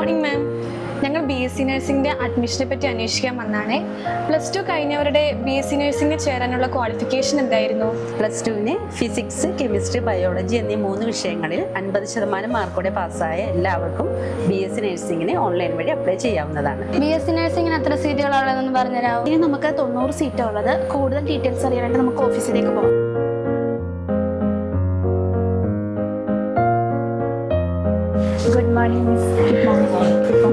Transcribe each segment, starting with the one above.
Morning ma'am. ഞങ്ങൾ BSc നഴ്സിംഗിൻ്റെ അഡ്മിഷനെ പറ്റി അന്വേഷിക്കാൻ വന്നാണേ. +2 കഴിഞ്ഞവരുടെ BSc നഴ്സിംഗിന് ചേരാനുള്ള ക്വാളിഫിക്കേഷൻ എന്തായിരുന്നു? +2 ഫിസിക്സ്, കെമിസ്ട്രി, ബയോളജി എന്നീ 3 വിഷയങ്ങളിൽ 50% മാർക്കോടെ പാസ്സായ എല്ലാവർക്കും BSc നഴ്സിംഗിന് ഓൺലൈൻ വഴി അപ്ലൈ ചെയ്യാവുന്നതാണ്. BSc നഴ്സിംഗിന് എത്ര സീറ്റുകളുള്ളതെന്ന് പറഞ്ഞുതരാമോ? ഇനി നമുക്ക് 90 സീറ്റുള്ളത്. കൂടുതൽ ഡീറ്റെയിൽസ് അറിയാനായിട്ട് നമുക്ക് ഓഫീസിലേക്ക് പോകാം. Good morning miss. Good morning.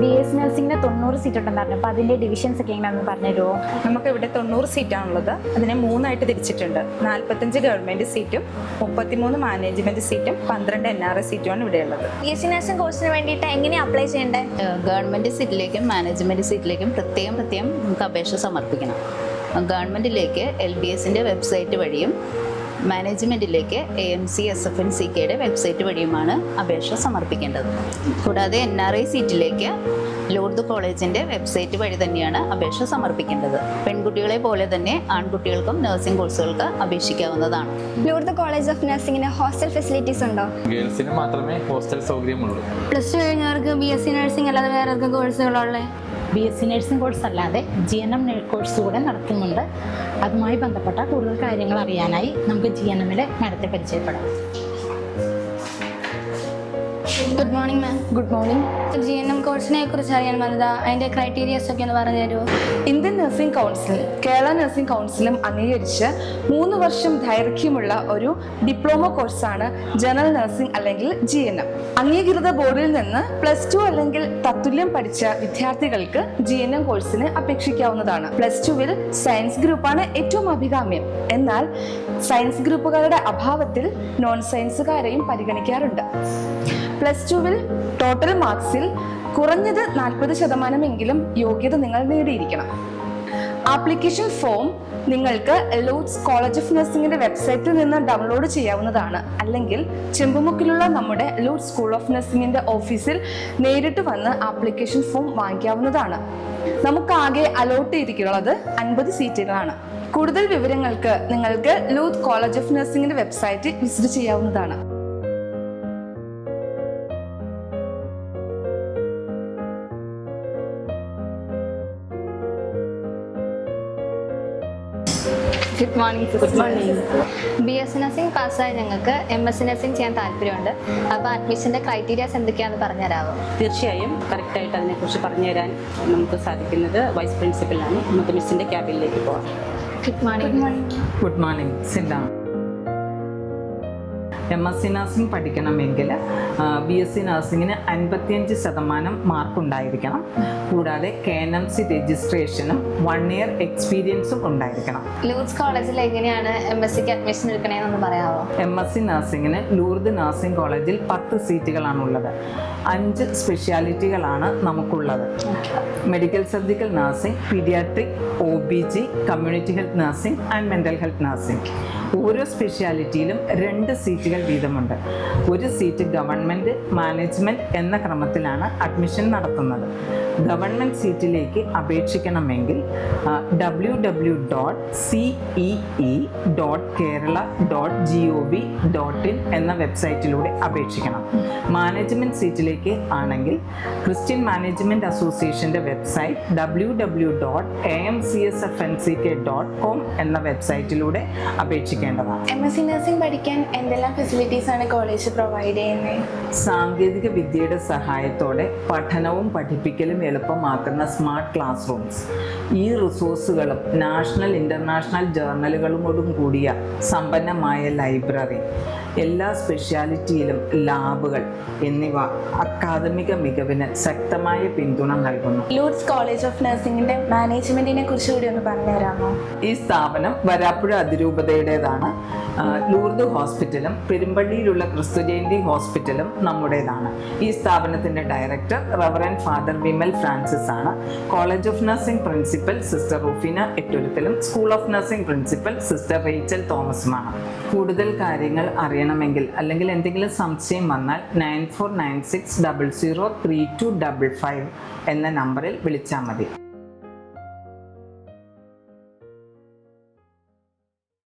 BSc നഴ്സിംഗിന് 90 seat ഉണ്ടെന്ന് അപ്പോൾ അതിൻ്റെ ഡിവിഷൻസ് ഒക്കെ എങ്ങനെയാണെന്ന് പറഞ്ഞു തരുമോ? നമുക്കിവിടെ 90 സീറ്റാണുള്ളത്. അതിനെ 3ആയിട്ട് തിരിച്ചിട്ടുണ്ട്. 45 ഗവൺമെൻറ് സീറ്റും 33 മാനേജ്മെൻറ്റ് സീറ്റും 12 NRI സീറ്റുമാണ് ഇവിടെയുള്ളത്. BSc നഴ്സിംഗ് കോഴ്സിന് വേണ്ടിയിട്ട് എങ്ങനെയാണ് അപ്ലൈ ചെയ്യേണ്ടത്? ഗവൺമെൻറ് സീറ്റിലേക്കും മാനേജ്മെൻറ്റ് സീറ്റിലേക്കും പ്രത്യേകം നമുക്ക് അപേക്ഷ സമർപ്പിക്കണം. ഗവൺമെൻറ്റിലേക്ക് LBSൻ്റെ വെബ്സൈറ്റ് വഴിയും മാനേജ്മെൻറ്റിലേക്ക് AMC SFNCKയുടെ വെബ്സൈറ്റ് വഴിയുമാണ് അപേക്ഷ സമർപ്പിക്കേണ്ടത്. കൂടാതെ NRI സീറ്റിലേക്ക് ലൂർദ് കോളേജിൻ്റെ വെബ്സൈറ്റ് വഴി തന്നെയാണ് അപേക്ഷ സമർപ്പിക്കേണ്ടത്. പെൺകുട്ടികളെ പോലെ തന്നെ ആൺകുട്ടികൾക്കും നഴ്സിംഗ് കോഴ്സുകൾക്ക് അപേക്ഷിക്കാവുന്നതാണ്. ലൂർദ് കോളേജ് ഓഫ് നഴ്സിംഗിന് ഹോസ്റ്റൽ ഫെസിലിറ്റീസ് ഉണ്ടോ? ഗേൾസിന് മാത്രമേ ഹോസ്റ്റൽ സൗകര്യമുള്ളൂ. +2 കഴിഞ്ഞവർക്ക് BSc നഴ്സിംഗ് അല്ലാതെ വേറെ ഏതൊക്കെ കോഴ്സുകളുള്ളത്? BSc നഴ്സിംഗ് കോഴ്സ് അല്ലാതെ GNM കോഴ്സ് കൂടെ നടത്തുന്നുണ്ട്. അതുമായി ബന്ധപ്പെട്ട കൂടുതൽ കാര്യങ്ങൾ അറിയാനായി നമുക്ക് GNMലെ മാഡത്തെ പരിചയപ്പെടാം. Good morning ma'am. Good morning. GNM കോഴ്സിനെ കുറിച്ച് അറിയാൻ വന്നതാ. അതിൻ്റെ ക്രൈറ്റീരിയസ് ഒക്കെ ഒന്ന് പറഞ്ഞു തരുമോ? Indian nursing council, Kerala nursing കൗൺസിലും അംഗീകരിച്ച് 3 വർഷം ദൈർഘ്യമുള്ള ഒരു ഡിപ്ലോമ കോഴ്സാണ് ജനറൽ നഴ്സിംഗ് അല്ലെങ്കിൽ GNM. അംഗീകൃത ബോർഡിൽ നിന്ന് +2 അല്ലെങ്കിൽ തത്തുല്യം പഠിച്ച വിദ്യാർത്ഥികൾക്ക് GNM കോഴ്സിന് അപേക്ഷിക്കാവുന്നതാണ്. +2 സയൻസ് ഗ്രൂപ്പാണ് ഏറ്റവും അഭികാമ്യം. എന്നാൽ സയൻസ് ഗ്രൂപ്പുകളുടെ അഭാവത്തിൽ നോൺ സയൻസുകാരെയും പരിഗണിക്കാറുണ്ട്. +2 ടോട്ടൽ മാർക്സിൽ കുറഞ്ഞത് 40% യോഗ്യത നിങ്ങൾ നേടിയിരിക്കണം. ആപ്ലിക്കേഷൻ ഫോം നിങ്ങൾക്ക് ലൂർദ്സ് കോളേജ് ഓഫ് നഴ്സിംഗിന്റെ വെബ്സൈറ്റിൽ നിന്ന് ഡൗൺലോഡ് ചെയ്യാവുന്നതാണ്. അല്ലെങ്കിൽ ചെമ്പുമുക്കിലുള്ള നമ്മുടെ ലൂർദ്സ് സ്കൂൾ ഓഫ് നഴ്സിംഗിന്റെ ഓഫീസിൽ നേരിട്ട് വന്ന് ആപ്ലിക്കേഷൻ ഫോം വാങ്ങിക്കാവുന്നതാണ്. നമുക്കാകെ അലോട്ട് ചെയ്തിട്ടുള്ളത് 50 സീറ്റുകളാണ്. കൂടുതൽ വിവരങ്ങൾക്ക് നിങ്ങൾക്ക് Lourdes college of നഴ്സിംഗിന്റെ website visit ചെയ്യാവുന്നതാണ്. Good morning. Good morning. BSc nursing പാസ്സായ ഞങ്ങൾക്ക് MSc നഴ്സിംഗ് ചെയ്യാൻ താല്പര്യമുണ്ട്. അപ്പോൾ അഡ്മിഷൻ്റെ ക്രൈറ്റീരിയാസ് എന്തൊക്കെയാണെന്ന് പറഞ്ഞുതരാമോ? തീർച്ചയായും കറക്റ്റായിട്ട് അതിനെക്കുറിച്ച് പറഞ്ഞു തരാൻ നമുക്ക് സാധിക്കുന്നത് വൈസ് പ്രിൻസിപ്പലാണ്. നമുക്ക് മിസ്സിൻ്റെ ക്യാബിനിലേക്ക് പോകാം. Good morning. Good morning. സിദ്ധാം. MSc നഴ്സിംഗ് പഠിക്കണമെങ്കിൽ BSc നഴ്സിംഗിന് 55% മാർക്ക് ഉണ്ടായിരിക്കണം. കൂടാതെ KNMC രജിസ്ട്രേഷനും 1 ഇയർ എക്സ്പീരിയൻസും ഉണ്ടായിരിക്കണം. ലൂർദ്സ് കോളേജിൽ എങ്ങനെയാണ് MScക്ക് അഡ്മിഷൻ എടുക്കണേന്നൊന്ന് പറയാമോ? MSc നഴ്സിംഗിന് ലൂർദ് നഴ്സിംഗ് കോളേജിൽ 10 സീറ്റുകളാണുള്ളത്. 5 സ്പെഷ്യാലിറ്റികളാണ് നമുക്കുള്ളത്. Medical surgical nursing, paediatric, OBG, community health nursing and mental health nursing. ഓരോ സ്പെഷ്യാലിറ്റിയിലും 2 സീറ്റുകൾ വീതമുണ്ട്. ഒരു സീറ്റ് ഗവൺമെൻറ്, മാനേജ്മെൻറ്റ് എന്ന ക്രമത്തിലാണ് അഡ്മിഷൻ നടത്തുന്നത്. ഗവൺമെൻറ് സീറ്റിലേക്ക് അപേക്ഷിക്കണമെങ്കിൽ www.cee.kerala.gov.in എന്ന വെബ്സൈറ്റിലൂടെ അപേക്ഷിക്കണം. മാനേജ്മെൻറ്റ് സീറ്റിലേക്ക് ആണെങ്കിൽ ക്രിസ്ത്യൻ മാനേജ്മെൻറ്റ് അസോസിയേഷൻ്റെ വെബ്സൈറ്റ് www.amcsfnck.com എന്ന വെബ്സൈറ്റിലൂടെ അപേക്ഷിക്കേണ്ടതാണ്. MSc നഴ്സിംഗ് പഠിക്കാൻ എന്തെല്ലാം ഫെസിലിറ്റീസ് ആണ് കോളേജ് പ്രൊവൈഡ് ചെയ്യുന്നത്? സാങ്കേതിക വിദ്യയുടെ സഹായത്തോടെ പഠനവും പഠിപ്പിക്കലും എളുപ്പമാക്കുന്ന സ്മാർട്ട് ക്ലാസ് റൂംസ്, ഈ റിസോഴ്സുകളും നാഷണൽ ഇൻ്റർനാഷണൽ ജേർണലുകളോടും കൂടിയ സമ്പന്നമായ ലൈബ്രറി, എല്ലാ സ്പെഷ്യാലിറ്റിയിലും ലാബുകൾ എന്നിവ അക്കാദമിക മികവിന് ശക്തമായ പിന്തുണ നൽകുന്നു. ലൂർദ്സ് കോളേജ് ഓഫ് നഴ്സിംഗിന്റെ മാനേജ്മെന്റിനെ കുറിച്ച് കൂടി ഒന്ന് പറഞ്ഞുതരാമോ? ഈ സ്ഥാപനം വരാപ്പുഴ അതിരൂപതയുടേതാണ്. ലൂർദ് ഹോസ്പിറ്റലും പെരുമ്പള്ളിയിലുള്ള ക്രിസ്തുജയന്തി ഹോസ്പിറ്റലും നമ്മുടേതാണ്. ഈ സ്ഥാപനത്തിൻ്റെ director reverend father Vimal Francis ആണ്. College of nursing principal sister Rufina എട്ടുരുത്തിലും school of nursing principal sister Rachel തോമസുമാണ്. കൂടുതൽ കാര്യങ്ങൾ അറിയണമെങ്കിൽ അല്ലെങ്കിൽ എന്തെങ്കിലും സംശയം വന്നാൽ 9496003255 എന്ന നമ്പറിൽ വിളിച്ചാൽ മതി.